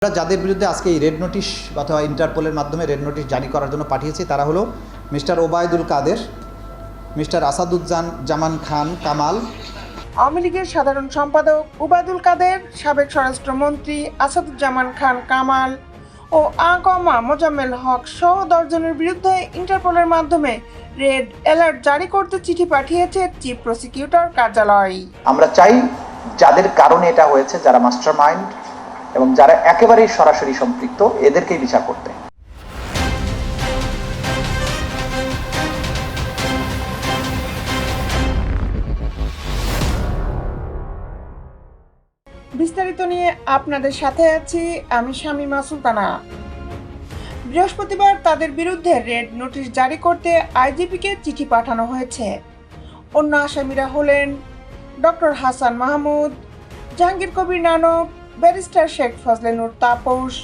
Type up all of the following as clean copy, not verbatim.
আমরা যাদের বিরুদ্ধে আজকে এই রেড নোটিশ অথবা ইন্টারপোলের মাধ্যমে রেড নোটিশ জারি করার জন্য পাঠিয়েছি তারা হলো মিস্টার ওবায়দুল কাদের, মিস্টার আসাদুজ্জামান খান কামাল, আওয়ামী লীগের সাধারণ সম্পাদক ওবায়দুল কাদের, সাবেক স্বরাষ্ট্রমন্ত্রী আসাদুজ্জামান খান কামাল ও আকমা মোজাম্মেল হক সহ 10 জনের বিরুদ্ধে ইন্টারপোলের মাধ্যমে রেড অ্যালার্ট জারি করতে চিঠি পাঠিয়েছে চিফ প্রসিকিউটর কার্যালয়। আমরা চাই যাদের কারণে এটা হয়েছে, যারা মাস্টার মাইন্ড এবং যারা একেবারেই সরাসরি সম্পৃক্ত, এদেরকেই বিচার করতে। বিস্তারিত নিয়ে আপনাদের সাথে আছি আমি শামীমা সুলতানা। বৃহস্পতিবার তাদের বিরুদ্ধে রেড নোটিশ জারি করতে আইজিপিকে চিঠি পাঠানো হয়েছে। অন্য আসামিরা হলেন ডক্টর হাসান মাহমুদ, জাহাঙ্গীর কবির নানক, ব্যারিস্টার শেখ ফজলে নূর তাপস,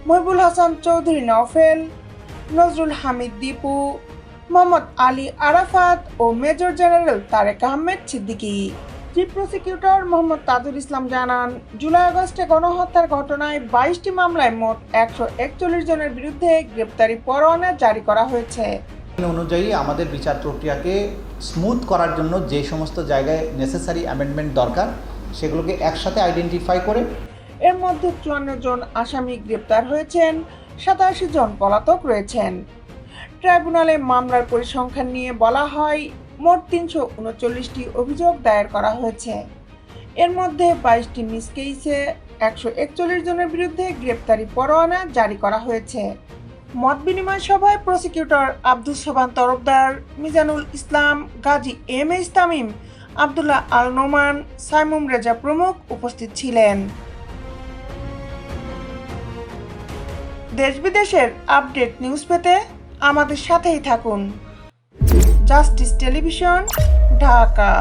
মহিবুল হাসান চৌধুরী নওফেল, নজরুল হামিদ দীপু, মোহাম্মদ আলী আরাফাত ও major general Tarek Ahmed Siddiqui. Chief prosecutor Mohammad Tajul Islam জানান, জুলাই আগস্টে গণহত্যার ঘটনায় 22টি মামলায় মোট 141 জনের বিরুদ্ধে গ্রেপ্তারি পরোয়ানা জারি করা হয়েছে। অনুযায়ী আমাদের বিচার প্রক্রিয়াকে স্মুথ করার জন্য যে সমস্ত জায়গায় নেসেসারি অ্যামেন্ডমেন্ট দরকার সেগুলোকে একসাথে আইডেন্টিফাই করে এর মধ্যে 54 জন আসামি গ্রেপ্তার হয়েছেন, 87 জন পলাতক রয়েছেন। ট্রাইব্যুনালে মামলার পরিসংখ্যান নিয়ে বলা হয়, মোট 339টি অভিযোগ দায়ের করা হয়েছে। এর মধ্যে 22টি মিস কেসে 141 জনের বিরুদ্ধে গ্রেপ্তারি পরোয়ানা জারি করা হয়েছে। মত বিনিময় সভায় prosecutor Abdul Sobhan Tarafdar, Mizanul Islam, Gazi M A Tamim, Abdullah আল নোমান, সাইমুম রেজা প্রমুখ উপস্থিত ছিলেন। দেশ বিদেশের আপডেট নিউজ পেতে আমাদের সাথেই থাকুন। Justice television, Dhaka.